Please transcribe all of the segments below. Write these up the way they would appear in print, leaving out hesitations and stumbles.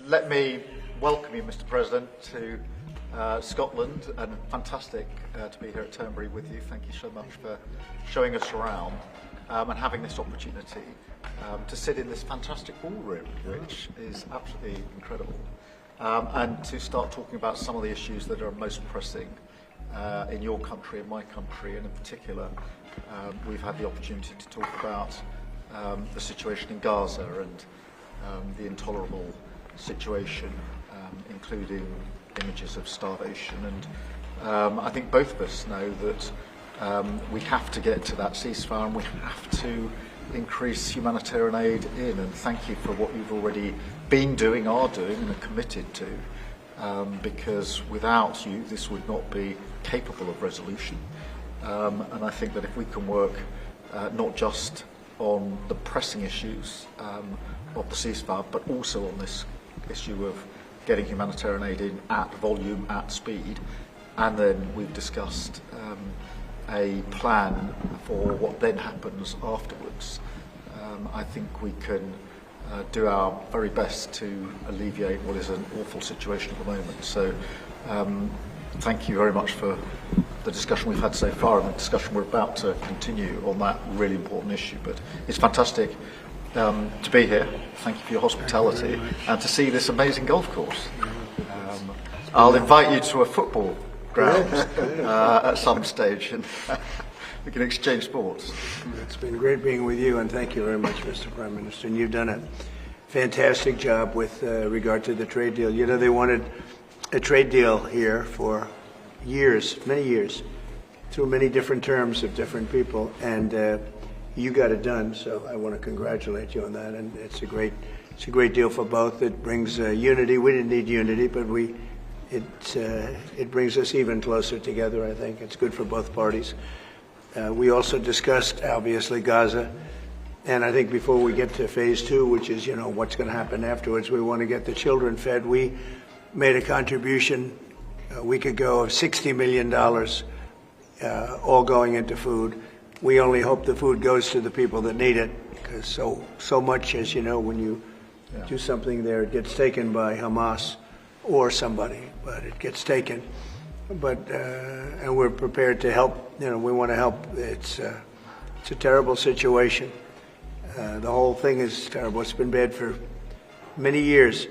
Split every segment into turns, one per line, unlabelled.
Let me welcome you, Mr. President, to Scotland, and fantastic to be here at Turnberry with you. Thank you so much for showing us around and having this opportunity to sit in this fantastic ballroom, which is absolutely incredible, and to start talking about some of the issues that are most pressing in your country, in my country, and in particular, we've had the opportunity to talk about the situation in Gaza and the intolerable situation, including images of starvation. And I think both of us know that we have to get to that ceasefire and we have to increase humanitarian aid in. And thank you for what you've already been doing, are doing, and are committed to, because without you, this would not be capable of resolution. And I think that if we can work not just on the pressing issues of the ceasefire, but also on this issue of getting humanitarian aid in at volume, at speed, and then we've discussed a plan for what then happens afterwards. I think we can do our very best to alleviate what is an awful situation at the moment. So thank you very much for the discussion we've had so far and the discussion we're about to continue on that really important issue. But it's fantastic to be here. Thank you for your hospitality and to see this amazing golf course. I'll invite you to a football ground at some stage and we can exchange sports.
It's been great being with you, and thank you very much, Mr. Prime Minister. And you've done a fantastic job with regard to the trade deal. You know, they wanted a trade deal here for years, many years, through many different terms of different people, and you got it done. So I want to congratulate you on that, and it's a great deal for both. It brings unity. We didn't need unity, but it brings us even closer together. I think it's good for both parties. We also discussed, obviously, Gaza, and I think before we get to phase 2, which is, you know, what's going to happen afterwards, we want to get the children fed. We made a contribution a week ago of $60 million, all going into food. We only hope the food goes to the people that need it, because so much, as you know, when you do something there, it gets taken by Hamas or somebody, but it gets taken. But and we're prepared to help. You know, we want to help. It's a terrible situation. The whole thing is terrible. It's been bad for many years,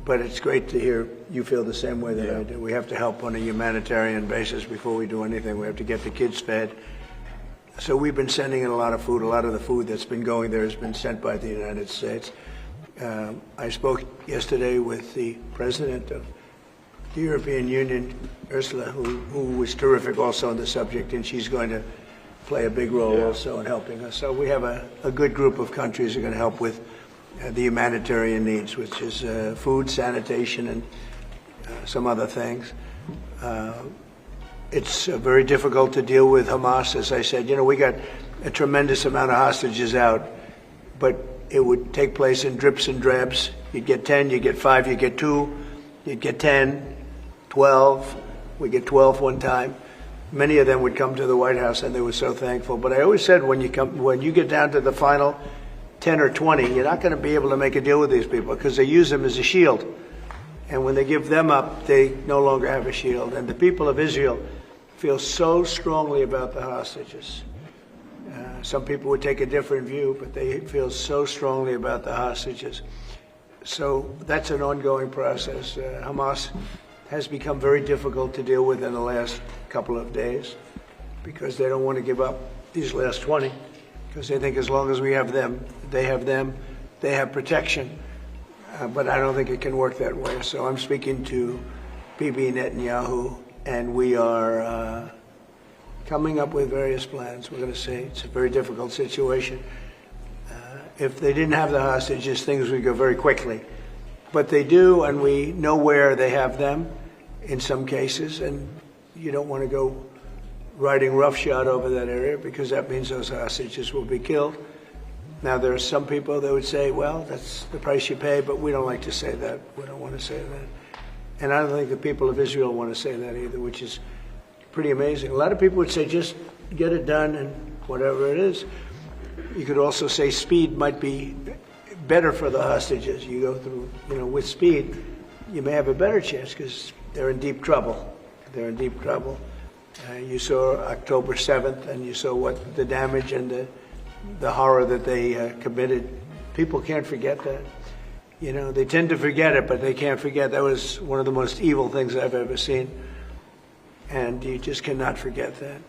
but it's great to hear you feel the same way that I do. We have to help on a humanitarian basis before we do anything. We have to get the kids fed. So we've been sending in a lot of food. A lot of the food that's been going there has been sent by the United States. I spoke yesterday with the president of the European Union, Ursula, who was terrific also on the subject, and she's going to play a big role also in helping us. So we have a good group of countries that are going to help with the humanitarian needs, which is food, sanitation, and some other things. It's very difficult to deal with Hamas, as I said. You know, we got a tremendous amount of hostages out, but it would take place in drips and drabs. You'd get 10, you get 5, you get 2, you'd get 10, 12. We get 12 one time. Many of them would come to the White House, and they were so thankful. But I always said, when you get down to the final 10 or 20, you're not going to be able to make a deal with these people because they use them as a shield. And when they give them up, they no longer have a shield. And the people of Israel feel so strongly about the hostages. Some people would take a different view, but they feel so strongly about the hostages. So that's an ongoing process. Hamas has become very difficult to deal with in the last couple of days because they don't want to give up these last 20, because they think as long as we have them, they have protection. But I don't think it can work that way. So I'm speaking to Bibi Netanyahu, and we are coming up with various plans. We're going to say it's a very difficult situation. If they didn't have the hostages, things would go very quickly. But they do, and we know where they have them in some cases, and you don't want to go riding roughshod over that area because that means those hostages will be killed. Now, there are some people that would say, well, that's the price you pay, but we don't like to say that. We don't want to say that. And I don't think the people of Israel want to say that either, which is pretty amazing. A lot of people would say, just get it done and whatever it is. You could also say speed might be better for the hostages. You go through, with speed, you may have a better chance because they're in deep trouble. They're in deep trouble. You saw October 7th, and you saw what the damage and the horror that they committed. People can't forget that. They tend to forget it, but they can't forget. That was one of the most evil things I've ever seen. And you just cannot forget that.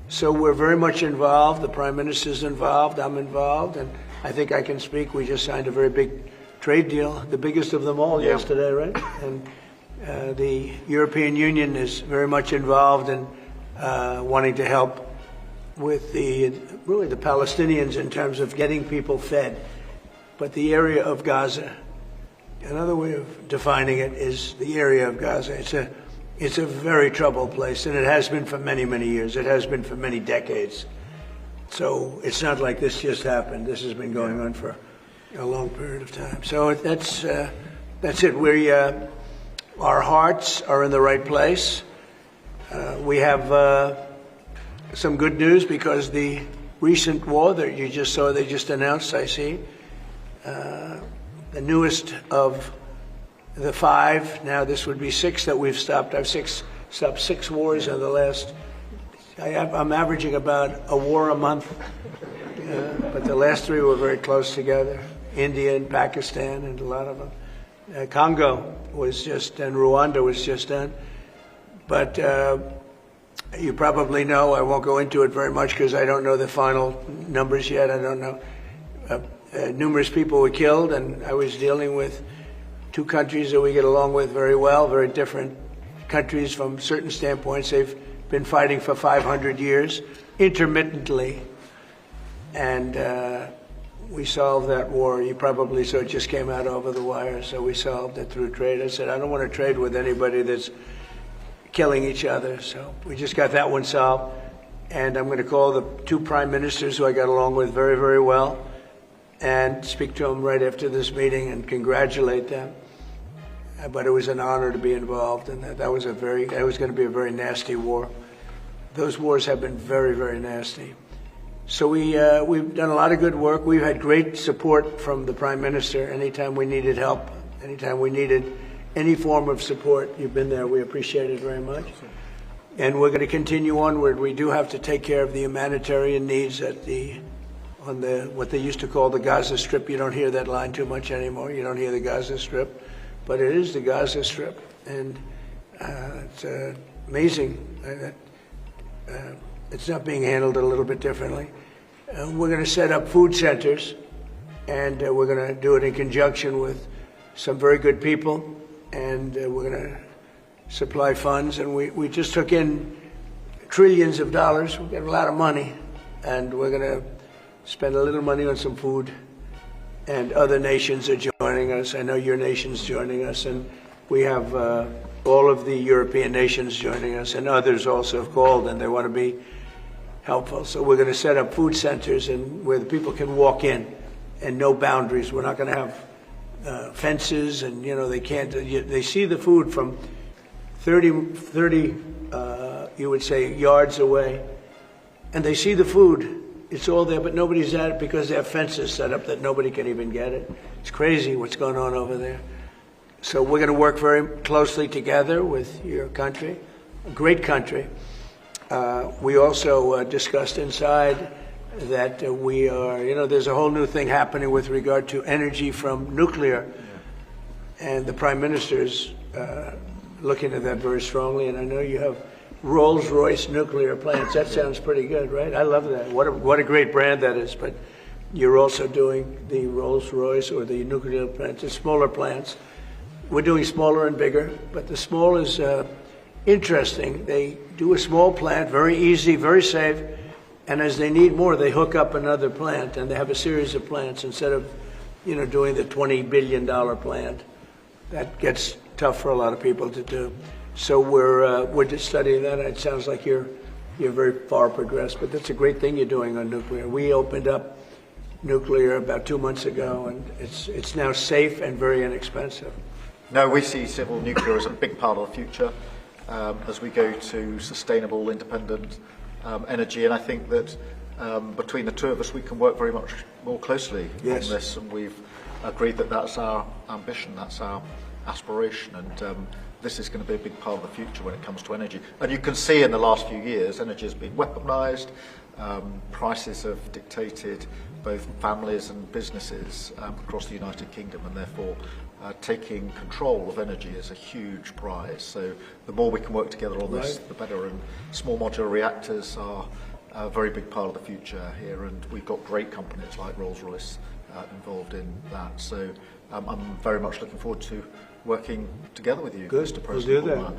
So we're very much involved. The Prime Minister's involved. I'm involved. And I think I can speak. We just signed a very big trade deal, the biggest of them all yesterday, right? And the European Union is very much involved in wanting to help with the Palestinians in terms of getting people fed. But the area of Gaza, another way of defining it is the area of Gaza. It's a very troubled place, and it has been for many, many years. It has been for many decades. So it's not like this just happened. This has been going on for a long period of time. So that's it. Our hearts are in the right place. We have some good news because the recent war that you just saw, they just announced, I see, the newest of the 5, now this would be 6 that we've stopped. I've stopped 6 wars in the last, I'm averaging about a war a month, but the last 3 were very close together. India and Pakistan and a lot of them. Congo was just, and Rwanda was just done. But you probably know, I won't go into it very much because I don't know the final numbers yet. I don't know. Numerous people were killed, and I was dealing with 2 countries that we get along with very well, very different countries from certain standpoints. They've been fighting for 500 years, intermittently, and we solved that war. You probably saw it just came out over the wire, so we solved it through trade. I said, I don't want to trade with anybody that's killing each other, so we just got that one solved. And I'm going to call the 2 prime ministers who I got along with very, very well and speak to them right after this meeting and congratulate them. But it was an honor to be involved, and that was going to be a very nasty war. Those wars have been very, very nasty. So we've done a lot of good work. We've had great support from the Prime Minister anytime we needed help, anytime we needed any form of support. You've been there. We appreciate it very much. And we're going to continue onward. We do have to take care of the humanitarian needs on what they used to call the Gaza Strip. You don't hear that line too much anymore. You don't hear the Gaza Strip. But it is the Gaza Strip, and it's amazing that it's not being handled a little bit differently. We're going to set up food centers, and we're going to do it in conjunction with some very good people, and we're going to supply funds. And we just took in trillions of dollars. We got a lot of money, and we're going to spend a little money on some food. And other nations are joining us. I know your nation's joining us, and we have all of the European nations joining us, and others also have called, and they want to be helpful. So we're going to set up food centers and where the people can walk in and no boundaries. We're not going to have fences, and they can't. They see the food from 30 you would say yards away, and they see the food. It's all there, but nobody's at it because they have fences set up that nobody can even get it. It's crazy what's going on over there. So we're going to work very closely together with your country, a great country. We also discussed inside that we are, there's a whole new thing happening with regard to energy from nuclear. And the Prime Minister's looking at that very strongly, and I know you have Rolls-Royce nuclear plants. That sounds pretty good, right? I love that. What a great brand that is. But you're also doing the Rolls-Royce or the nuclear plants, the smaller plants. We're doing smaller and bigger, but the small is interesting. They do a small plant, very easy, very safe, and as they need more, they hook up another plant, and they have a series of plants instead of, doing the $20 billion plant. That gets tough for a lot of people to do. So we're just studying that. It sounds like you're very far progressed, but that's a great thing you're doing on nuclear. We opened up nuclear about 2 months ago, and it's now safe and very inexpensive.
No, we see civil nuclear as a big part of the future as we go to sustainable, independent energy, and I think that between the 2 of us, we can work very much more closely on this, and we've agreed that that's our ambition, that's our aspiration, and this is going to be a big part of the future when it comes to energy. And you can see in the last few years, energy has been weaponised, prices have dictated both families and businesses across the United Kingdom, and therefore taking control of energy is a huge prize. So the more we can work together on this, the better, and small modular reactors are a very big part of the future here, and we've got great companies like Rolls-Royce involved in that. So I'm very much looking forward to working together with you,
Good.
Mr. President.
We'll do that.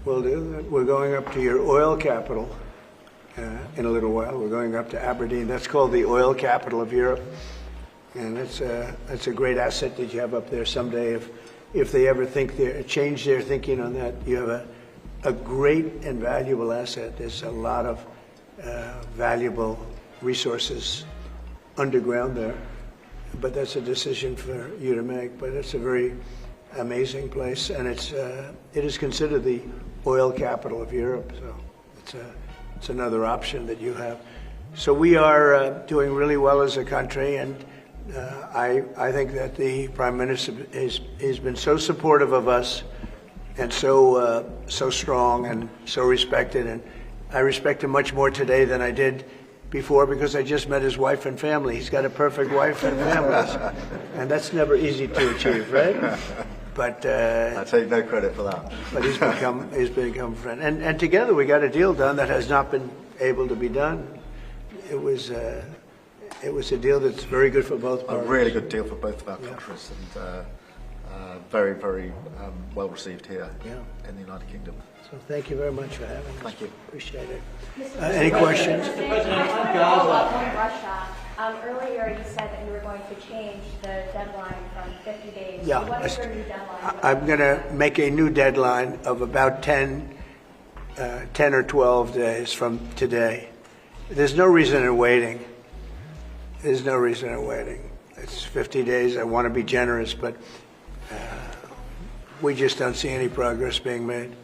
We'll do that. We're going up to your oil capital in a little while. We're going up to Aberdeen. That's called the oil capital of Europe, and it's a great asset that you have up there. Someday, if they ever change their thinking on that, you have a great and valuable asset. There's a lot of valuable resources underground there, but that's a decision for you to make. But it's a very amazing place, and it is considered the oil capital of Europe. So it's another option that you have. So we are doing really well as a country, and I think that the Prime Minister has been so supportive of us, and so strong and so respected, and I respect him much more today than I did before, because I just met his wife and family. He's got a perfect wife and family, and that's never easy to achieve, right? But
I take no credit for that.
But he's become a friend, and together we got a deal done that has not been able to be done. It was a deal that's very good for both parties.
A really good deal for both of our countries, and very, very well received here in the United Kingdom.
So thank you very much for having us.
Thank you.
Appreciate it. Any questions?
Mr. President, on Russia, earlier you said that you were going to change the deadline from 50 days.
Yeah.
So what is your new deadline?
I'm going to make a new deadline of about 10 or 12 days from today. There's no reason in waiting. There's no reason in waiting. It's 50 days. I want to be generous, but we just don't see any progress being made.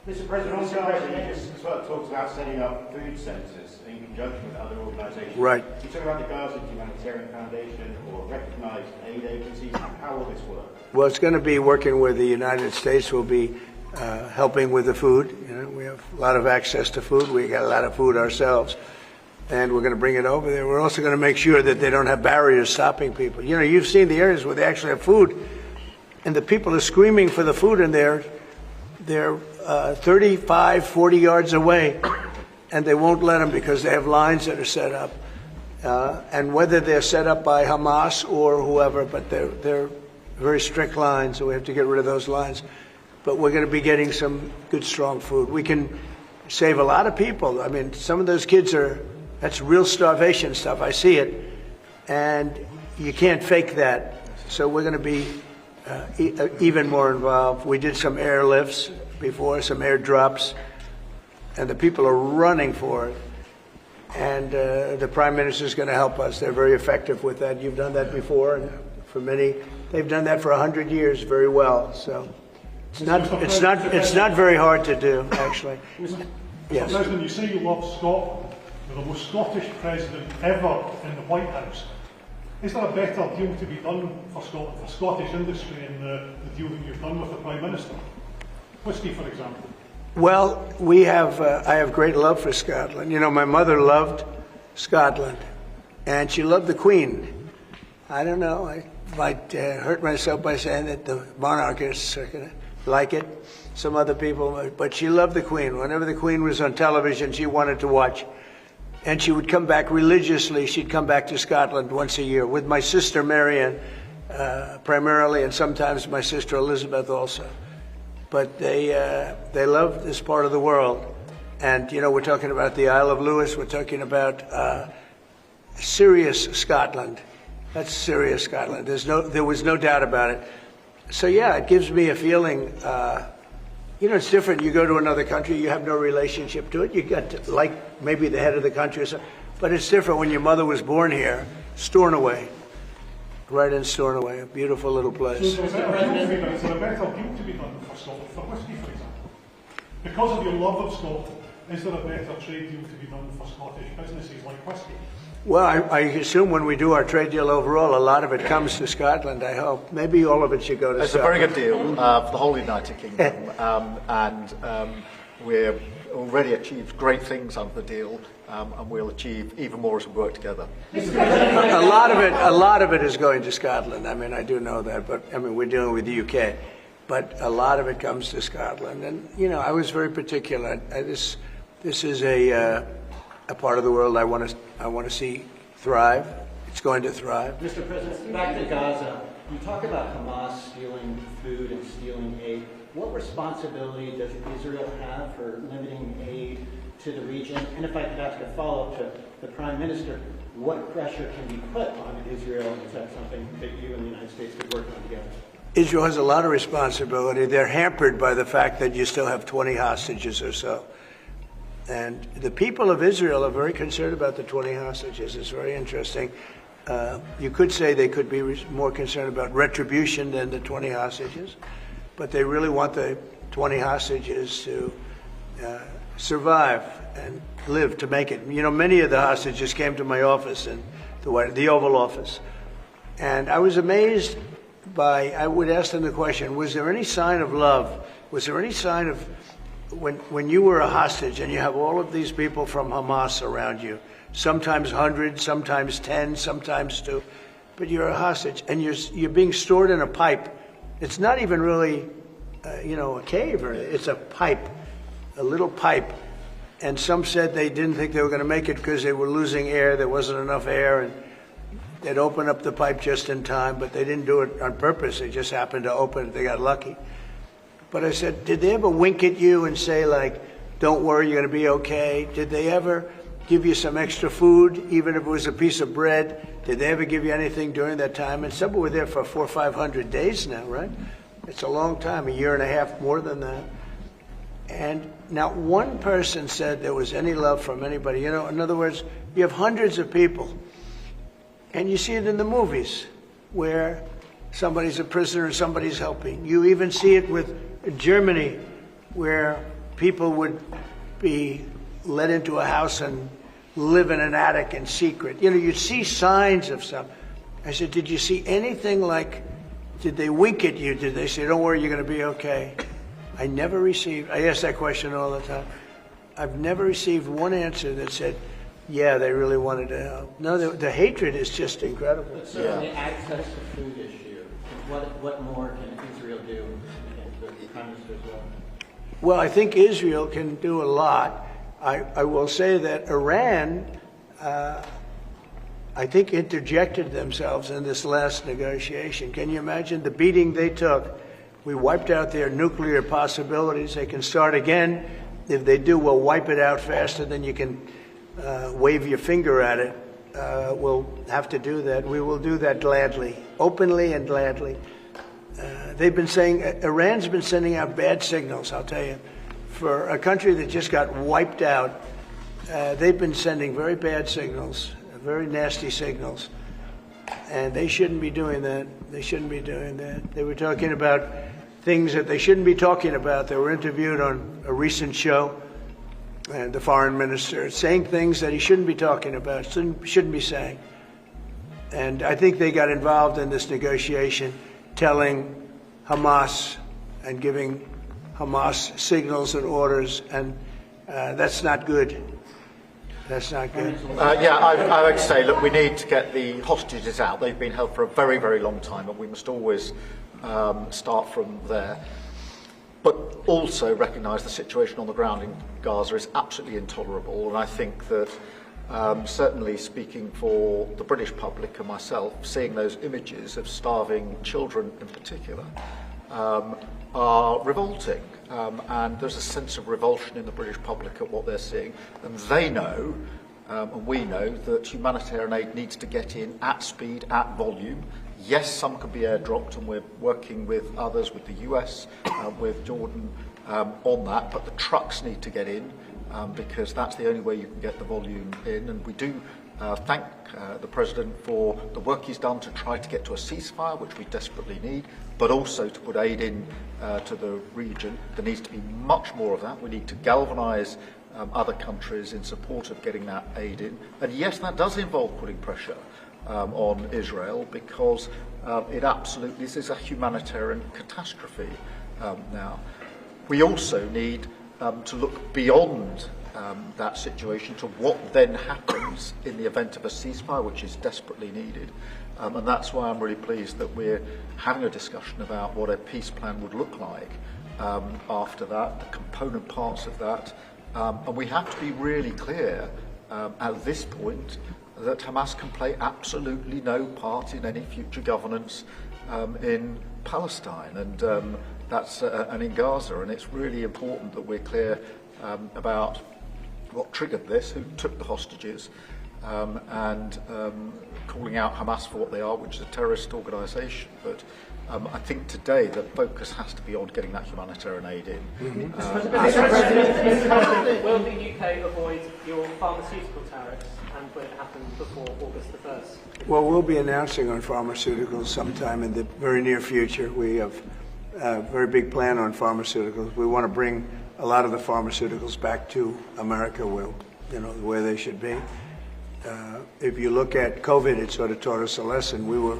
Mr. President, on Gaza, as well, talks about setting up food centres in conjunction with other organisations.
Right.
You talk about the Gaza Humanitarian Foundation or recognised aid agencies. How will this work?
Well, it's going to be working with the United States. We'll be helping with the food. You know, we have a lot of access to food. We got a lot of food ourselves, and we're going to bring it over there. We're also going to make sure that they don't have barriers stopping people. You know, you've seen the areas where they actually have food, and the people are screaming for the food, and they're 35, 40 yards away, and they won't let them because they have lines that are set up. And whether they're set up by Hamas or whoever, but they're very strict lines, so we have to get rid of those lines. But we're going to be getting some good, strong food. We can save a lot of people. I mean, some of those kids that's real starvation stuff. I see it, and you can't fake that. So we're going to be even more involved. We did some airlifts before, some airdrops, and the people are running for it. And the Prime Minister is going to help us. They're very effective with that. You've done that before, and for many, they've done that for 100 years very well. So it's not very hard to do, actually. Yes.
Mr. President, you say you love Scotland. You're the most Scottish president ever in the White House. Is there a better deal to be done for Scotland, for Scottish industry, in the deal that you've done with the Prime Minister? Whisky, for example.
Well, I have great love for Scotland. You know, my mother loved Scotland, and she loved the Queen. I don't know, I might hurt myself by saying that the monarchists are going to like it, some other people, but she loved the Queen. Whenever the Queen was on television, she wanted to watch. And she would come back religiously. She'd come back to Scotland once a year with my sister Marianne, primarily, and sometimes my sister Elizabeth also. But they love this part of the world. And, you know, we're talking about the Isle of Lewis. We're talking about serious Scotland. That's serious Scotland. There was no doubt about it. So, yeah, it gives me a feeling, you know, it's different. You go to another country, you have no relationship to it. You got to, like maybe the head of the country or something. But it's different when your mother was born here, Stornoway. Right in Stornoway, a beautiful little place.
So is there a better deal to be done for Scotland, for whisky, for example? Because of your love of Scotland, is there a better trade deal to be done for Scottish businesses like whisky?
Well, I assume when we do our trade deal overall, a lot of it comes to Scotland, I hope. Maybe all of it should go to
It's
Scotland.
a very good deal for the whole United Kingdom, and we've already achieved great things under the deal, and we'll achieve even more as we work together.
A lot of it is going to Scotland. I mean, I do know that, but I mean, we're dealing with the UK, but a lot of it comes to Scotland. And you know, I was very particular. This is a part of the world I want to see thrive. It's going to thrive.
Mr. President, back to Gaza. You talk about Hamas stealing food and stealing aid. What responsibility does Israel have for limiting aid to the region? And if I could ask a follow-up to the Prime Minister, what pressure can be put on Israel? Is that something that you and the United States could work on together?
Israel has a lot of responsibility. They're hampered by the fact that you still have 20 hostages or so. And the people of Israel are very concerned about the 20 hostages. It's very interesting. You could say they could be more concerned about retribution than the 20 hostages, but they really want the 20 hostages to survive and live to make it. You know, many of the hostages came to my office in the Oval Office, and I was amazed by, I would ask them the question, was there any sign of love? Was there any sign of, when you were a hostage and you have all of these people from Hamas around you, sometimes 100, sometimes 10, sometimes 2, but you're a hostage and you're being stored in a pipe. It's not even really, a cave, or it's a pipe, a little pipe. And some said they didn't think they were going to make it because they were losing air. There wasn't enough air, and they'd open up the pipe just in time, but they didn't do it on purpose. They just happened to open it. They got lucky. But I said, did they ever wink at you and say, like, don't worry, you're going to be okay? Did they ever give you some extra food, even if it was a piece of bread? Did they ever give you anything during that time? And some were there for 400 or 500 days now, right? It's a long time, a year and a half, more than that. And not one person said there was any love from anybody. You know, in other words, you have hundreds of people, and you see it in the movies where somebody's a prisoner and somebody's helping. You even see it with Germany, where people would be let into a house and live in an attic in secret. You know, you'd see signs of stuff. I said, did you see anything like, did they wink at you? Did they say, don't worry, you're going to be okay? I ask that question all the time. I've never received one answer that said, yeah, they really wanted to help. No, the hatred is just incredible.
But certainly access to food issue. What more can Israel do? And the Prime Minister as well.
Well, I think Israel can do a lot. I will say that Iran, I think, interjected themselves in this last negotiation. Can you imagine the beating they took? We wiped out their nuclear possibilities. They can start again. If they do, we'll wipe it out faster than you can wave your finger at it. We'll have to do that. We will do that gladly, openly and gladly. They've been saying, Iran's been sending out bad signals, I'll tell you. For a country that just got wiped out, they've been sending very bad signals, very nasty signals. And they shouldn't be doing that. They shouldn't be doing that. They were talking about things that they shouldn't be talking about. They were interviewed on a recent show, and the foreign minister saying things that he shouldn't be talking about, shouldn't be saying. And I think they got involved in this negotiation, telling Hamas and giving Hamas signals and orders, and that's not good. That's not good.
I would say, look, we need to get the hostages out. They've been held for a very, very long time, and we must always start from there. But also recognise the situation on the ground in Gaza is absolutely intolerable, and I think that certainly speaking for the British public and myself, seeing those images of starving children in particular are revolting. And there's a sense of revulsion in the British public at what they're seeing. And they know, and we know, that humanitarian aid needs to get in at speed, at volume. Yes, some can be airdropped, and we're working with others, with the US, with Jordan, on that. But the trucks need to get in, because that's the only way you can get the volume in. And we do thank the President for the work he's done to try to get to a ceasefire, which we desperately need, but also to put aid in to the region. There needs to be much more of that. We need to galvanise other countries in support of getting that aid in. And yes, that does involve putting pressure on Israel, because this is a humanitarian catastrophe now. We also need to look beyond that situation to what then happens in the event of a ceasefire, which is desperately needed. And that's why I'm really pleased that we're having a discussion about what a peace plan would look like after that, the component parts of that. And we have to be really clear at this point that Hamas can play absolutely no part in any future governance in Palestine and and in Gaza. And it's really important that we're clear about what triggered this, who took the hostages, and calling out Hamas for what they are, which is a terrorist organisation. But I think today the focus has to be on getting that humanitarian aid in.
Will the UK avoid your pharmaceutical tariffs, and will it happen before August the 1st?
Well, we'll be announcing on pharmaceuticals sometime in the very near future. We have a very big plan on pharmaceuticals. We want to bring a lot of the pharmaceuticals back to America, where they should be. If you look at COVID, it sort of taught us a lesson. We were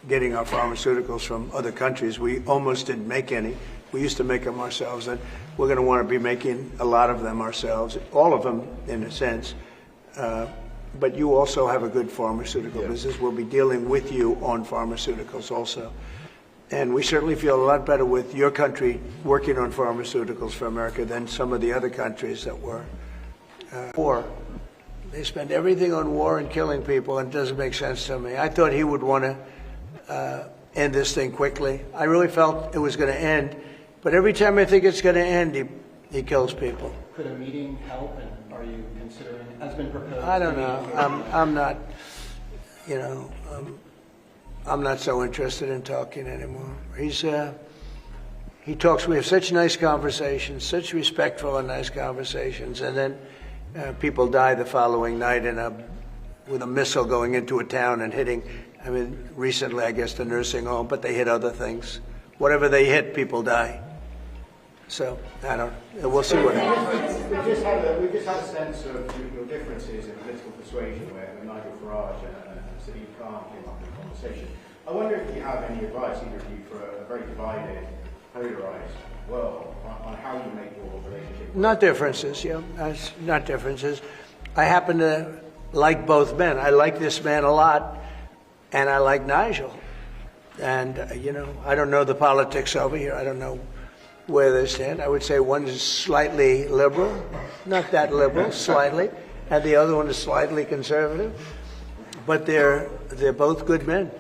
getting our pharmaceuticals from other countries. We almost didn't make any. We used to make them ourselves, and we're going to want to be making a lot of them ourselves, all of them in a sense. But you also have a good pharmaceutical business. We'll be dealing with you on pharmaceuticals also. And we certainly feel a lot better with your country working on pharmaceuticals for America than some of the other countries that were. War. They spend everything on war and killing people, and it doesn't make sense to me. I thought he would want to end this thing quickly. I really felt it was going to end, but every time I think it's going to end, he kills people.
Could a meeting help, and are you considering, has been proposed?
I don't know. I'm not, I'm not so interested in talking anymore. He talks, we have such nice conversations, such respectful and nice conversations, and then people die the following night with a missile going into a town and hitting, recently, I guess, the nursing home, but they hit other things. Whatever they hit, people die. So, we'll see what happens.
We've just had a sense of your differences in political persuasion where Nigel Farage and Sadiq Khan came up in conversation. I wonder if you have any advice, either of you, for a very divided, polarised world on how you make your relationship.
Not differences, not differences. I happen to like both men. I like this man a lot, and I like Nigel. And, I don't know the politics over here. I don't know where they stand. I would say one is slightly liberal, not that liberal, slightly, and the other one is slightly conservative. But they're both good men.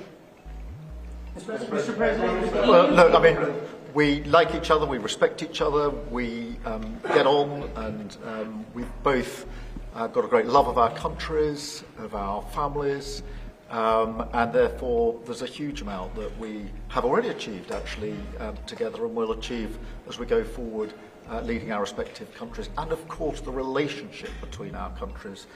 Mr. President.
Well, look, we like each other, we respect each other, we get on, and we've both got a great love of our countries, of our families, and therefore there's a huge amount that we have already achieved actually together and will achieve as we go forward, leading our respective countries, and of course the relationship between our countries.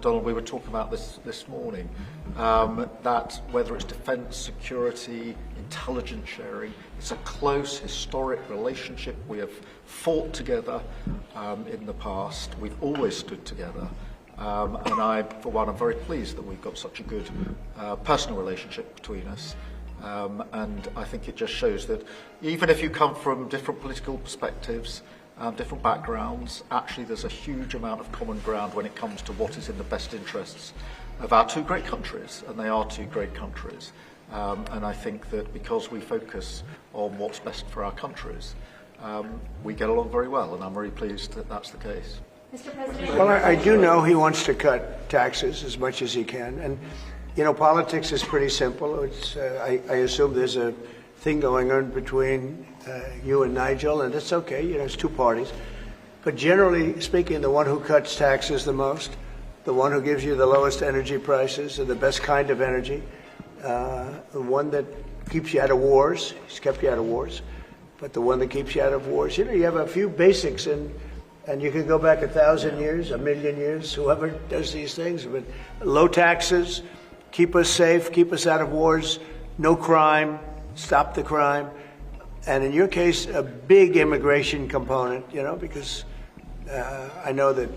Donald, we were talking about this morning, that whether it's defence, security, intelligence sharing, it's a close historic relationship. We have fought together in the past. We've always stood together. And I, for one, am very pleased that we've got such a good personal relationship between us. And I think it just shows that even if you come from different political perspectives, different backgrounds, actually there's a huge amount of common ground when it comes to what is in the best interests of our two great countries, and they are two great countries. And I think that because we focus on what's best for our countries, we get along very well, and I'm very pleased that that's the case.
Mr. President.
Well, I do know he wants to cut taxes as much as he can. And, politics is pretty simple. It's, I assume there's a thing going on between you and Nigel, and it's okay. It's two parties. But generally speaking, the one who cuts taxes the most, the one who gives you the lowest energy prices and the best kind of energy, the one that keeps you out of wars, he's kept you out of wars, but the one that keeps you out of wars, you have a few basics and you can go back 1,000 years, 1,000,000 years, whoever does these things. But low taxes, keep us safe, keep us out of wars, no crime, stop the crime. And in your case, a big immigration component, because I know that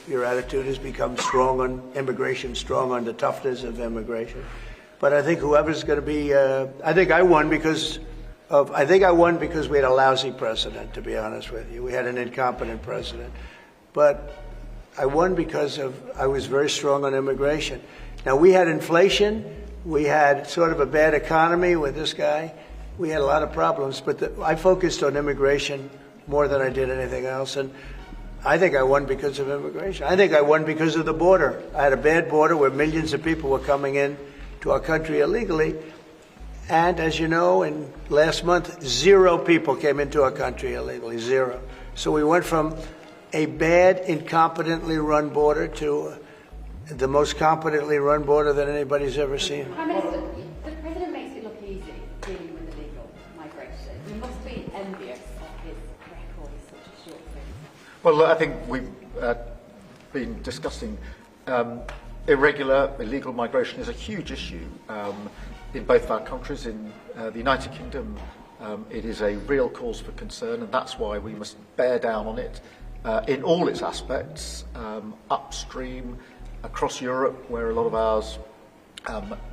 your attitude has become strong on immigration, strong on the toughness of immigration. But I think whoever's going to be, I think I won because we had a lousy president, to be honest with you. We had an incompetent president. But I won because I was very strong on immigration. Now, we had inflation. We had sort of a bad economy with this guy. We had a lot of problems, but I focused on immigration more than I did anything else. And I think I won because of immigration. I think I won because of the border. I had a bad border where millions of people were coming in to our country illegally. And as you know, in last month, 0 people came into our country illegally, 0. So we went from a bad, incompetently run border to the most competently run border that anybody's ever seen.
Prime Minister, the President makes it look easy dealing with illegal migration. You must be envious of his record in such a short period.
Well, I think we've been discussing illegal migration is a huge issue in both of our countries. In the United Kingdom, it is a real cause for concern, and that's why we must bear down on it in all its aspects, upstream, across Europe, where a lot of ours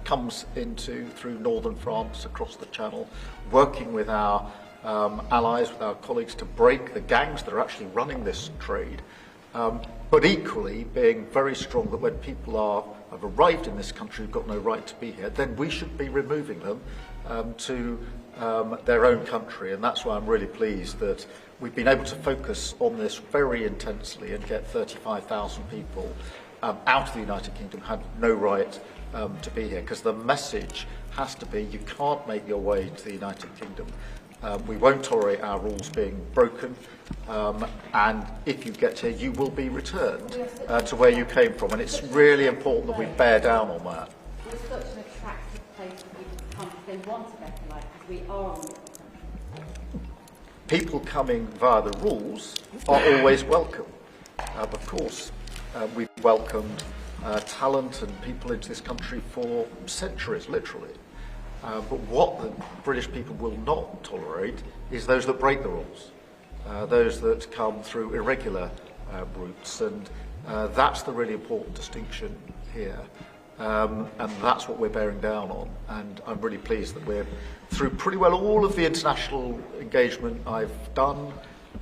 comes into through northern France, across the Channel, working with our allies, with our colleagues to break the gangs that are actually running this trade. But equally being very strong that when people have arrived in this country who've got no right to be here, then we should be removing them to their own country. And that's why I'm really pleased that we've been able to focus on this very intensely and get 35,000 people out of the United Kingdom who had no right to be here. Because the message has to be, you can't make your way to the United Kingdom. We won't tolerate our rules being broken, and if you get here, you will be returned to where you came from. And it's really important that we bear down on that.
We're such an attractive place for people to come if they want a better life, because we are on the country.
People coming via the rules are always welcome. Of course, we've welcomed talent and people into this country for centuries, literally. But what the British people will not tolerate is those that break the rules, those that come through irregular routes, and that's the really important distinction here. And that's what we're bearing down on. And I'm really pleased that we're through pretty well all of the international engagement I've done,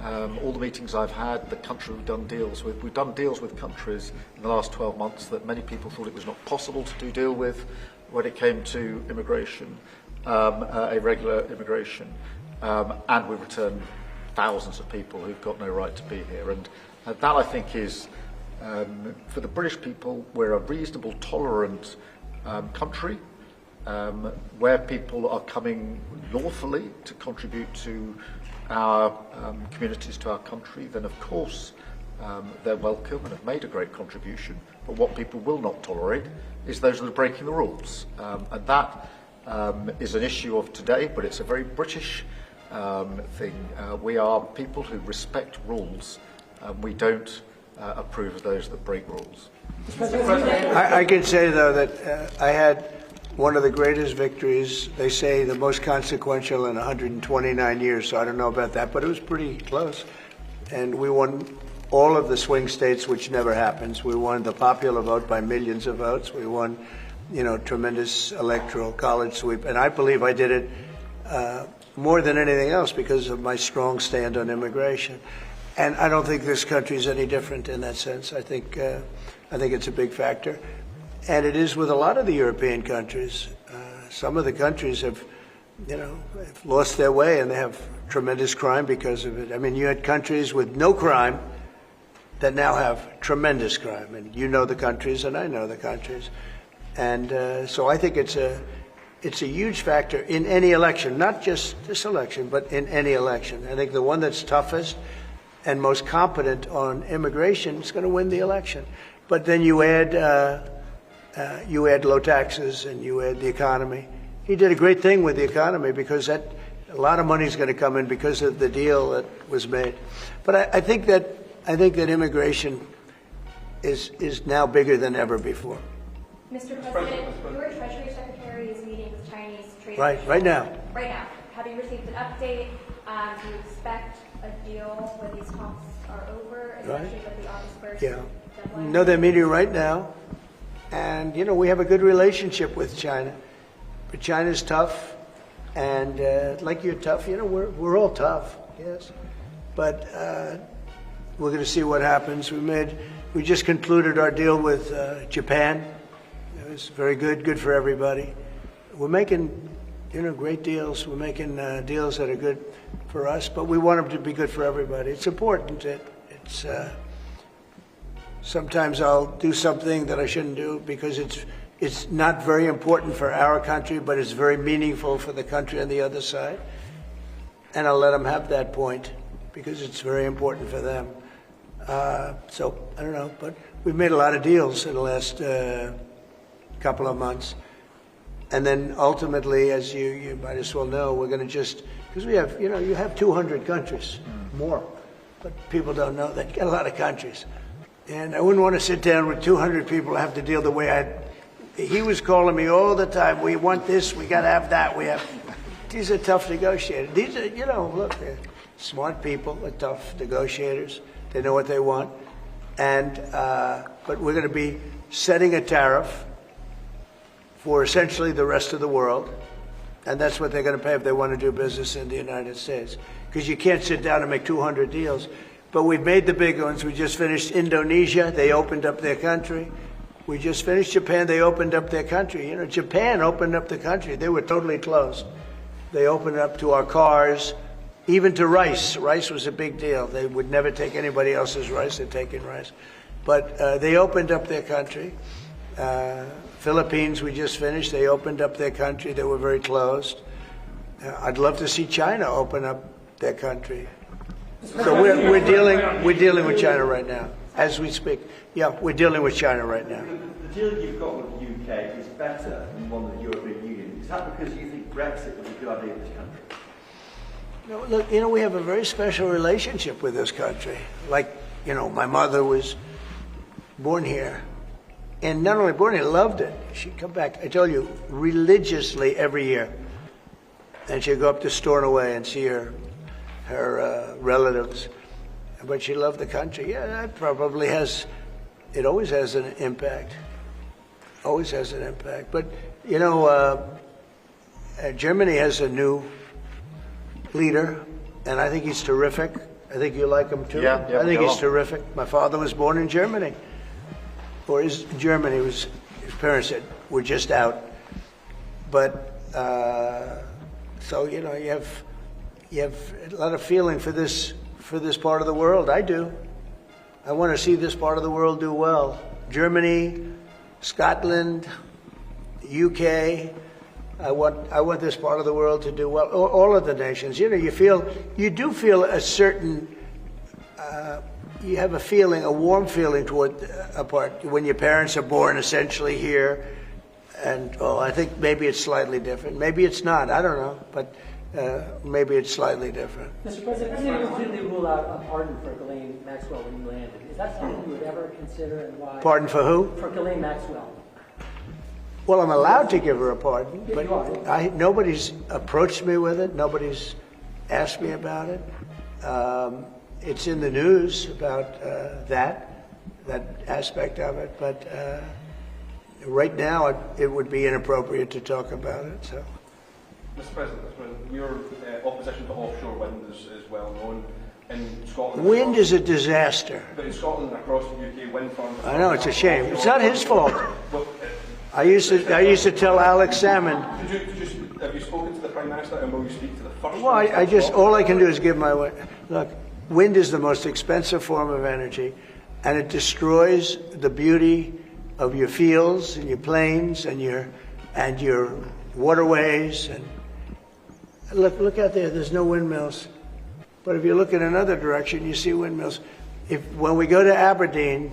all the meetings I've had, the country we've done deals with. We've done deals with countries in the last 12 months that many people thought it was not possible to do deal with when it came to immigration, irregular immigration. And we've returned thousands of people who've got no right to be here. And that, I think, is, for the British people, we're a reasonable, tolerant country where people are coming lawfully to contribute to our communities, to our country. Then, of course, they're welcome and have made a great contribution. But what people will not tolerate is those that are breaking the rules. And that is an issue of today, but it's a very British thing. We are people who respect rules, and we don't approve of those that break rules.
I can say, though, that I had one of the greatest victories, they say the most consequential in 129 years, so I don't know about that, but it was pretty close. And we won all of the swing states, which never happens. We won the popular vote by millions of votes. We won, tremendous electoral college sweep. And I believe I did it more than anything else because of my strong stand on immigration. And I don't think this country is any different in that sense. I think it's a big factor. And it is with a lot of the European countries. Some of the countries have lost their way, and they have tremendous crime because of it. I mean, you had countries with no crime that now have tremendous crime. And you know the countries, and I know the countries. And so I think it's a huge factor in any election, not just this election, but in any election. I think the one that's toughest and most competent on immigration is going to win the election. But then you add low taxes and you add the economy. He did a great thing with the economy because a lot of money is going to come in because of the deal that was made. But I think that immigration is now bigger than ever before.
Mr. President, your Treasury Secretary is meeting with Chinese trade
Right now.
Right now. Have you received an update? Do you expect a deal when these talks are over, especially with the August 1st deadline?
No, they're meeting right now. And, you know, we have a good relationship with China. But China's tough. And like you're tough, you know, we're all tough, yes. But we're going to see what happens. We just concluded our deal with Japan. It was very good for everybody. We're making, you know, great deals. We're making deals that are good for us, but we want them to be good for everybody. It's important. It's sometimes I'll do something that I shouldn't do because it's not very important for our country, but it's very meaningful for the country on the other side. And I'll let them have that point because it's very important for them. So I don't know, but we've made a lot of deals in the last couple of months. And then ultimately, as you might as well know, we're going to just, because we have, you know, you have 200 countries, more, but people don't know that. You got a lot of countries. And I wouldn't want to sit down with 200 people and have to deal the way he was calling me all the time. We want this, we got to have that, these are tough negotiators. These are, you know, look, they're smart people, they're tough negotiators. They know what they want. And, but we're going to be setting a tariff for essentially the rest of the world. And that's what they're going to pay if they want to do business in the United States. Because you can't sit down and make 200 deals. But we've made the big ones. We just finished Indonesia. They opened up their country. We just finished Japan. They opened up their country. You know, Japan opened up the country. They were totally closed. They opened up to our cars, even to rice. Rice was a big deal. They would never take anybody else's rice. They're taking rice. But they opened up their country. Philippines, we just finished. They opened up their country. They were very closed. I'd love to see China open up their country. So we're dealing with China right now, as we speak. Yeah, we're dealing with China right now.
The deal you've got with the UK is better than one with the European Union. Is that because you think Brexit was a good idea for this country?
No, look, you know, we have a very special relationship with this country. Like, you know, my mother was born here. And not only born here, loved it. She'd come back, I told you, religiously every year. And she'd go up to Stornoway and see her relatives. But she loved the country. Yeah, that probably has, it always has an impact. Always has an impact. But, you know, Germany has a new leader, and I think he's terrific. I think you like him too.
Yeah,
I think he's terrific. My father was born in Germany. Or his parents said, we're just out. But, so, you know, you have a lot of feeling for this part of the world. I do. I want to see this part of the world do well. Germany, Scotland, UK. I want this part of the world to do well. All of the nations. You know, you do feel a certain, you have a feeling, a warm feeling toward a part when your parents are born essentially here. And I think maybe it's slightly different. Maybe it's not. I don't know. But maybe it's slightly different.
Mr. President, you completely rule out a pardon for Ghislaine Maxwell when you landed. Is that something you would ever consider, and why?
Pardon for who?
For Ghislaine Maxwell.
Well, I'm allowed to give her a pardon,
Yes,
but
you are.
nobody's approached me with it. Nobody's asked me about it. It's in the news about that aspect of it, but right now it would be inappropriate to talk about it. So.
Mr. President, your opposition to offshore wind is well known. In Scotland,
Wind is a disaster.
But in Scotland and across the UK, wind farms.
I know, it's a shame. It's not his fault. I used to tell Alex Salmon.
Have you spoken to the Prime Minister, and will you speak to the first?
Well, all I can do is give my way. Look, wind is the most expensive form of energy, and it destroys the beauty of your fields and your plains and your waterways. And look out there. There's no windmills. But if you look in another direction, you see windmills. When we go to Aberdeen,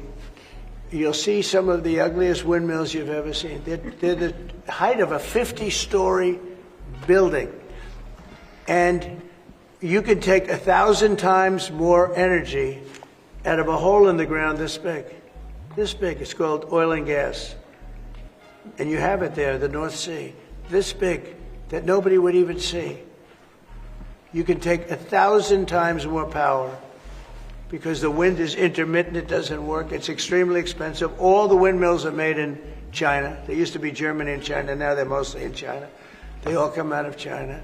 you'll see some of the ugliest windmills you've ever seen. They're the height of a 50-story building. And you can take 1,000 times more energy out of a hole in the ground this big. This big. It's called oil and gas. And you have it there, the North Sea. This big, that nobody would even see. You can take 1,000 times more power because the wind is intermittent, it doesn't work, it's extremely expensive. All the windmills are made in China. They used to be Germany and China, now they're mostly in China. They all come out of China.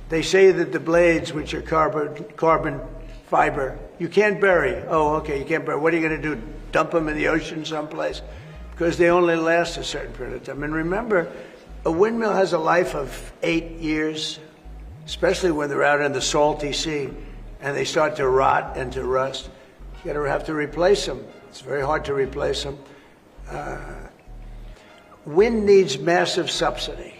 They say that the blades, which are carbon fiber, you can't bury. Oh, okay, you can't bury. What are you going to do, dump them in the ocean someplace? Because they only last a certain period of time. And remember, a windmill has a life of 8 years, especially when they're out in the salty sea and they start to rot and to rust. You're going to have to replace them. It's very hard to replace them. Wind needs massive subsidy.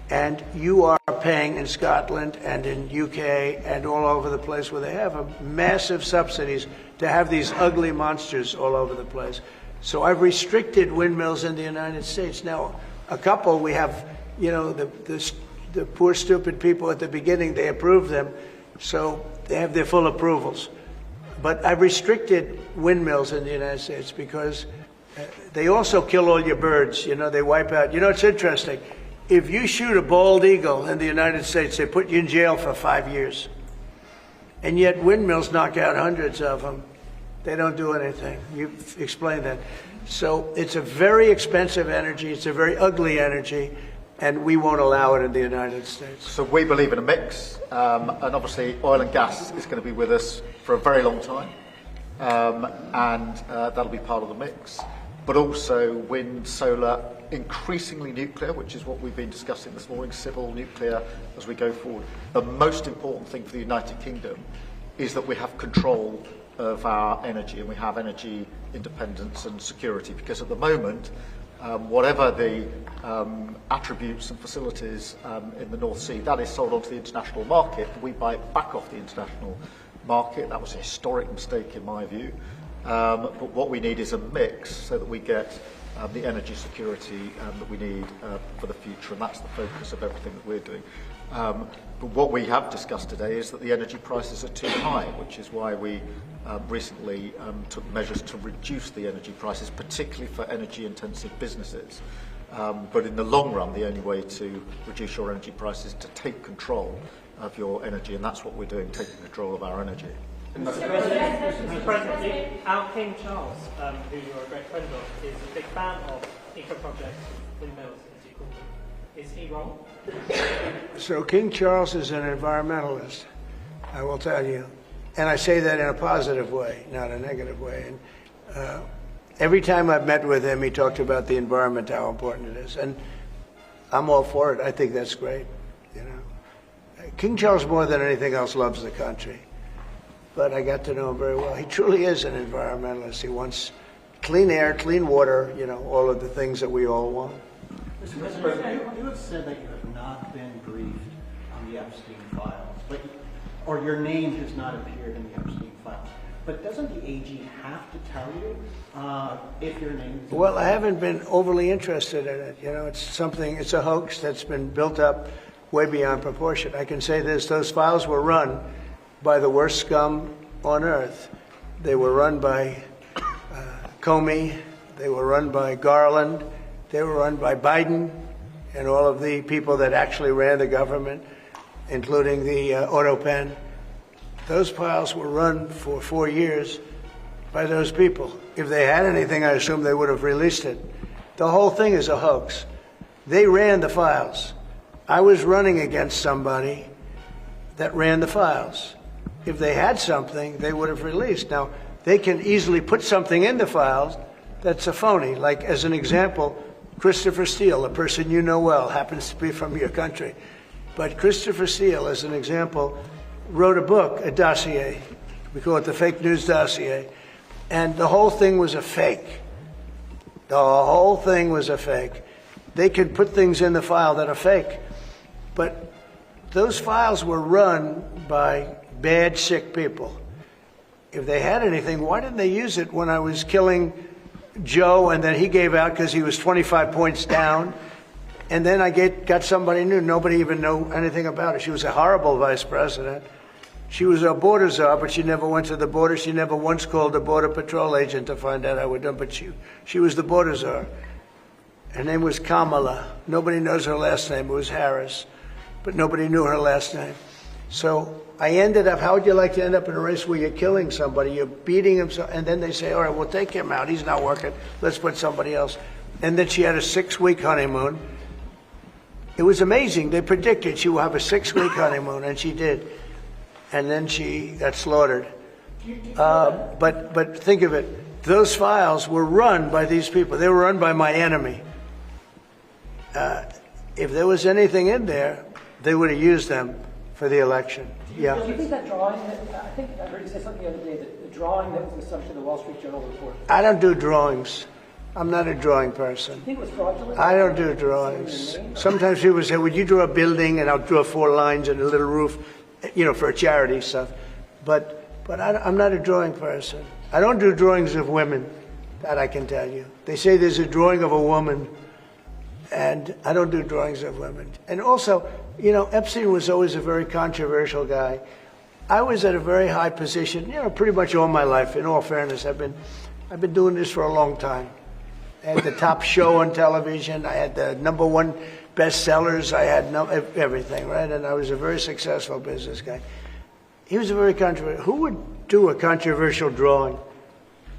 And you are paying in Scotland and in UK and all over the place where they have massive subsidies to have these ugly monsters all over the place. So I've restricted windmills in the United States. Now, a couple we have, you know, the poor stupid people at the beginning, they approve them, so they have their full approvals. But I've restricted windmills in the United States because they also kill all your birds. You know, they wipe out. You know, it's interesting. If you shoot a bald eagle in the United States, they put you in jail for 5 years. And yet windmills knock out hundreds of them. They don't do anything. You explained that. So it's a very expensive energy. It's a very ugly energy. And we won't allow it in the United States.
So we believe in a mix. And obviously oil and gas is going to be with us for a very long time. And that'll be part of the mix. But also wind, solar, increasingly nuclear, which is what we've been discussing this morning, civil nuclear as we go forward. The most important thing for the United Kingdom is that we have control of our energy and we have energy independence and security, because at the moment, whatever the attributes and facilities in the North Sea, that is sold onto the international market. We buy it back off the international market. That was a historic mistake in my view. But what we need is a mix so that we get the energy security that we need for the future, and that's the focus of everything that we're doing. But what we have discussed today is that the energy prices are too high, which is why we recently took measures to reduce the energy prices, particularly for energy-intensive businesses. But in the long run, the only way to reduce your energy prices is to take control of your energy, and that's what we're doing, taking control of our energy.
Mr. President, our King Charles, who you're a great friend of, is a big fan of eco-projects, windmills, as you call them. Is he wrong?
So King Charles is an environmentalist, I will tell you. And I say that in a positive way, not a negative way. And every time I've met with him, he talked about the environment, how important it is. And I'm all for it. I think that's great. You know, King Charles, more than anything else, loves the country. But I got to know him very well. He truly is an environmentalist. He wants clean air, clean water, you know, all of the things that we all want.
Mr. President, you have said that you have not been briefed on the Epstein files, or your name has not appeared in the Epstein files. But doesn't the AG have to tell you if your name is...
Well, I haven't been overly interested in it. You know, it's a hoax that's been built up way beyond proportion. I can say this, those files were run by the worst scum on earth. They were run by Comey, they were run by Garland, they were run by Biden and all of the people that actually ran the government, including the Autopen. Those files were run for 4 years by those people. If they had anything, I assume they would have released it. The whole thing is a hoax. They ran the files. I was running against somebody that ran the files. If they had something, they would have released. Now, they can easily put something in the files that's a phony. Like, as an example, Christopher Steele, a person you know well, happens to be from your country. But Christopher Steele, as an example, wrote a book, a dossier. We call it the fake news dossier. And the whole thing was a fake. The whole thing was a fake. They can put things in the file that are fake. But those files were run by bad, sick people. If they had anything, why didn't they use it when I was killing Joe and then he gave out because he was 25 points down? And then I got somebody new. Nobody even knew anything about it. She was a horrible vice president. She was a border czar, but she never went to the border. She never once called a border patrol agent to find out how we're done. But she was the border czar. Her name was Kamala. Nobody knows her last name. It was Harris. But nobody knew her last name. So I ended up, how would you like to end up in a race where you're killing somebody, you're beating him, and then they say, all right, we'll take him out. He's not working. Let's put somebody else. And then she had a 6-week honeymoon. It was amazing. They predicted she would have a 6-week honeymoon, and she did. And then she got slaughtered. But think of it. Those files were run by these people. They were run by my enemy. If there was anything in there, they would have used them for the election. Yeah.
Do you think that drawing, I think I heard you say something the other day, that the drawing that was the subject of the Wall Street Journal report?
I don't do drawings. I'm not a drawing person.
You think it was fraudulent?
I don't do drawings. Sometimes people say, would you draw a building? And I'll draw 4 lines and a little roof, for charity stuff. But I'm not a drawing person. I don't do drawings of women, that I can tell you. They say there's a drawing of a woman, and I don't do drawings of women. And also, Epstein was always a very controversial guy. I was at a very high position, pretty much all my life, in all fairness. I've been doing this for a long time. I had the top show on television. I had the #1 bestsellers. I had everything, right? And I was a very successful business guy. He was a very controversial. Who would do a controversial drawing?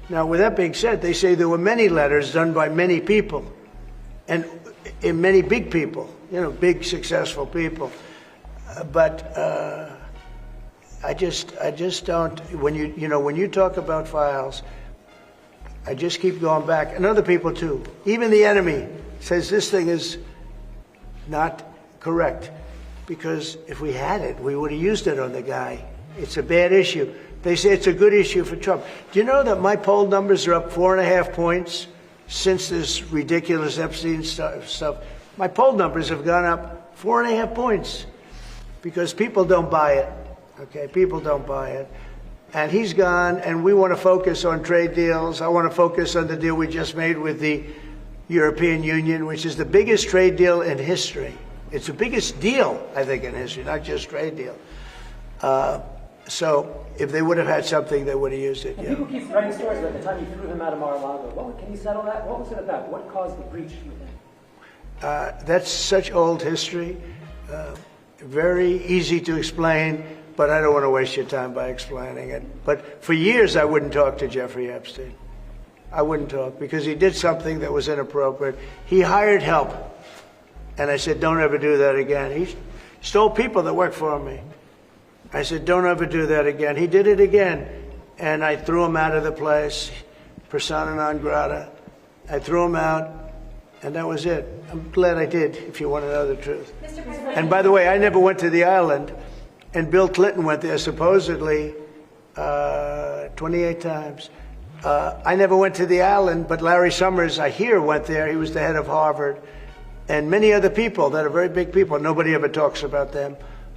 Now, with that being said, they say there were many letters done by many people, and many big people, big successful people. But I just don't. When you talk about files, I just keep going back, and other people too. Even the enemy says this thing is not correct, because if we had it, we would have used it on the guy. It's a bad issue. They say it's a good issue for Trump. Do you know that my poll numbers are up 4.5 points since this ridiculous Epstein stuff? My poll numbers have gone up 4.5 points because people don't buy it. Okay, people don't buy it. And he's gone, and we want to focus on trade deals. I want to focus on the deal we just made with the European Union, which is the biggest trade deal in history. It's the biggest deal, I think, in history, not just trade deal. So if they would have had something, they would have used it.
Yeah. People keep writing stories about the time you threw him out of Mar-a-Lago. Can you settle that? What was it about? What caused the breach with him?
That's such old history. Very easy to explain, but I don't want to waste your time by explaining it. But for years, I wouldn't talk to Jeffrey Epstein. I wouldn't talk because he did something that was inappropriate. He hired help. And I said, don't ever do that again. He stole people that worked for me. I said, don't ever do that again. He did it again. And I threw him out of the place, persona non grata. I threw him out, and that was it. I'm glad I did, if you want to know the truth. And by the way, I never went to the island, and Bill Clinton went there supposedly 28 times. I never went to the island, but Larry Summers, I hear, went there. He was the head of Harvard. And many other people that are very big people. Nobody ever talks about them.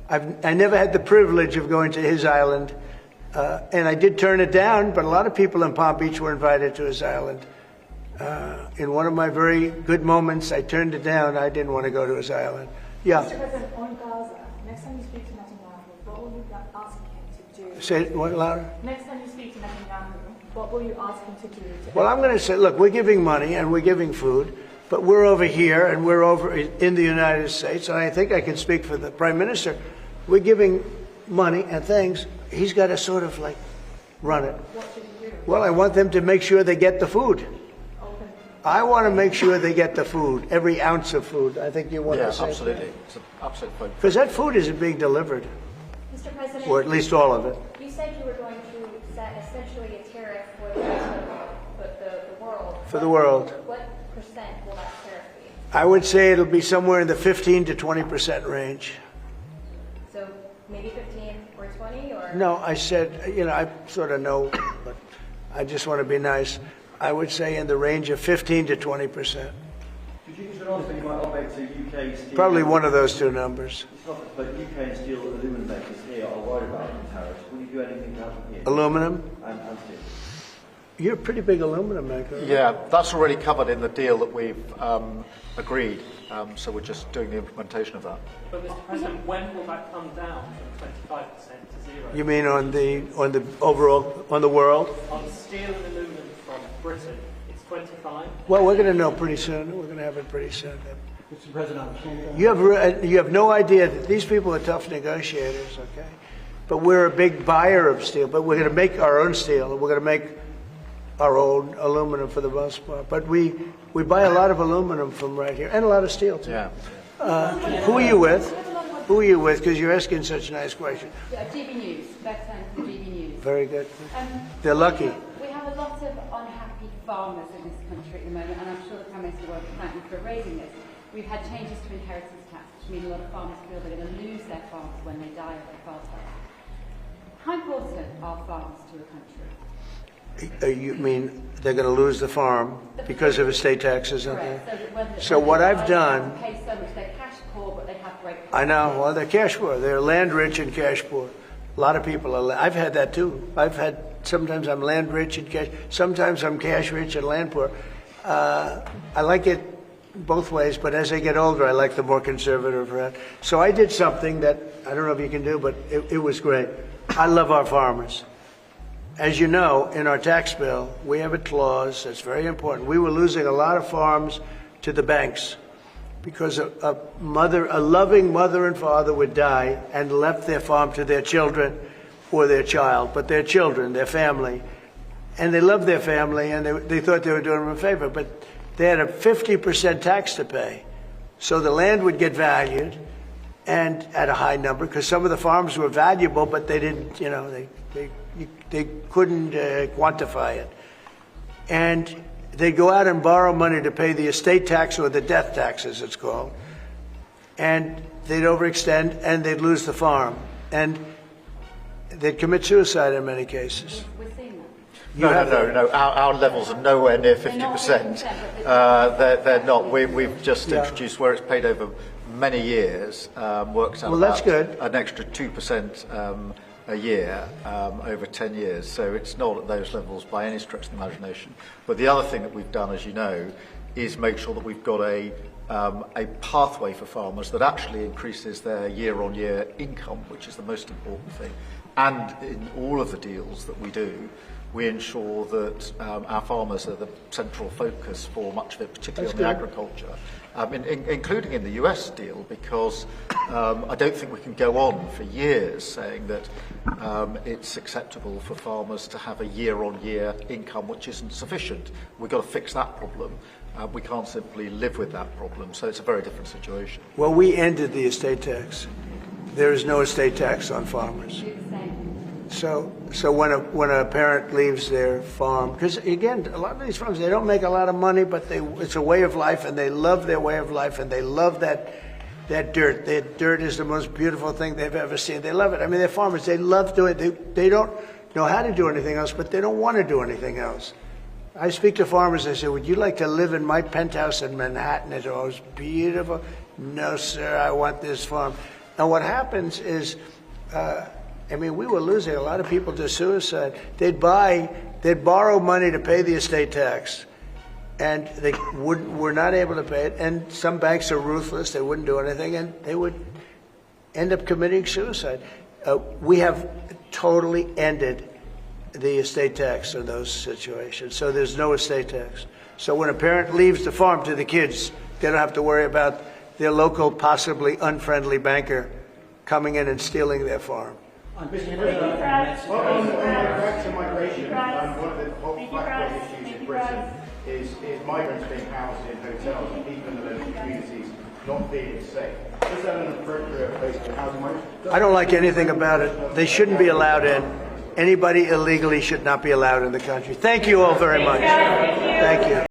I never had the privilege of going to his island. And I did turn it down, but a lot of people in Palm Beach were invited to his island. In one of my very good moments, I turned it down. I didn't want to go to his island. Yeah.
Mr. President, on Gaza, next time you speak to Netanyahu, what will you ask him to do?
Say it what louder?
Next time you speak to Netanyahu, what will you ask him to do?
Well, I'm going to say, look, we're giving money and we're giving food, but we're over here and we're over in the United States, and I think I can speak for the Prime Minister. We're giving money and things. He's got to sort of like run it.
What should you do?
Well, I want them to make sure they get the food. I want to make sure they get the food, every ounce of food. I think you want to say.
Yeah, absolutely. It's an absolute point.
Because that food isn't being delivered.
Mr. President,
or at least all of it.
You said you were going to set essentially a tariff for the rest of the world.
For the world.
What percent will that tariff be?
I would say it'll be somewhere in the 15 to 20% range.
So maybe 15 or 20 or?
No, I said, I sort of know, but I just want to be nice. I would say in the range of 15 to 20%.
Could you give an answer you might operate to UK steel?
Probably one of those two numbers.
But UK and steel aluminum makers here are worried about the tariffs. Will you do anything to help them here?
Aluminum?
And steel.
You're a pretty big aluminum maker. Right?
Yeah, that's already covered in the deal that we've agreed. So we're just doing the implementation of that.
But Mr. President, when will that come down from 25% to 0?
You mean on the overall, on the world?
On steel and aluminum from Britain, it's 25.
Well, we're going to know pretty soon. We're going to have it pretty soon.
Mr.
Mr. President, on Canada.
You have no idea that these people are tough negotiators, okay? But we're a big buyer of steel, but we're going to make our own steel, and we're going to make our own aluminum for the most part. But we buy a lot of aluminum from right here, and a lot of steel, too.
Yeah.
Who are you with? Who are you with? Because you're asking such a nice question.
Yeah, GB News, back from GB News.
Very good. They're lucky.
We have a lot of unhappy farmers in this country at the moment, and I'm sure the Prime Minister will thank you for raising this. We've had changes to inheritance tax, which mean a lot of farmers feel they're going to lose their farms when they die of their father. How important are farms to a country?
You mean they're going to lose the farm because of estate taxes?
Correct.
So what I've done...
Pay so much, they're cash poor, but they have great...
I know. Well, they're cash poor. They're land rich and cash poor. A lot of people are... I've had that too. Sometimes I'm land rich and cash... Sometimes I'm cash rich and land poor. I like it both ways, but as I get older, I like the more conservative route. So I did something that I don't know if you can do, but it was great. I love our farmers. As you know, in our tax bill, we have a clause that's very important. We were losing a lot of farms to the banks because a loving mother and father would die and left their farm to their children or their child, but their children, their family. And they loved their family, and they thought they were doing them a favor, but they had a 50% tax to pay. So the land would get valued, and at a high number, because some of the farms were valuable, but they didn't, they couldn't quantify it. And they'd go out and borrow money to pay the estate tax, or the death tax, as it's called. And they'd overextend, and they'd lose the farm. And they'd commit suicide in many cases.
We're seeing that.
No. Our levels are nowhere near 50%. They're not. We've just introduced where it's paid over many years, works out
that's good.
An extra 2% a year over 10 years. So it's not at those levels by any stretch of the imagination. But the other thing that we've done, as you know, is make sure that we've got a pathway for farmers that actually increases their year-on-year income, which is the most important thing. And in all of the deals that we do, we ensure that our farmers are the central focus for much of it, particularly on the agriculture, including in the US deal, because I don't think we can go on for years saying that it's acceptable for farmers to have a year-on-year income which isn't sufficient. We've got to fix that problem. We can't simply live with that problem, so it's a very different situation.
Well, we ended the estate tax. There is no estate tax on farmers. So when a parent leaves their farm, because again, a lot of these farms, they don't make a lot of money, but it's a way of life, and they love their way of life, and they love that dirt. That dirt is the most beautiful thing they've ever seen. They love it. I mean, they're farmers. They love doing it. They don't know how to do anything else, but they don't want to do anything else. I speak to farmers. I say, "Would you like to live in my penthouse in Manhattan? It's always beautiful." "No, sir. I want this farm." And what happens is. We were losing a lot of people to suicide. They'd borrow money to pay the estate tax, and they were not able to pay it. And some banks are ruthless; they wouldn't do anything, and they would end up committing suicide. We have totally ended the estate tax in those situations, so there's no estate tax. So when a parent leaves the farm to the kids, they don't have to worry about their local, possibly unfriendly banker coming in and stealing their farm.
On back to migration, one of the hot background issues in Britain is migrants being housed in hotels and people in the local communities not feeling safe. Is that an appropriate place for housing migrants?
I don't like anything about it. They shouldn't be allowed in. Anybody illegally should not be allowed in the country. Thank you all very much. Thank you.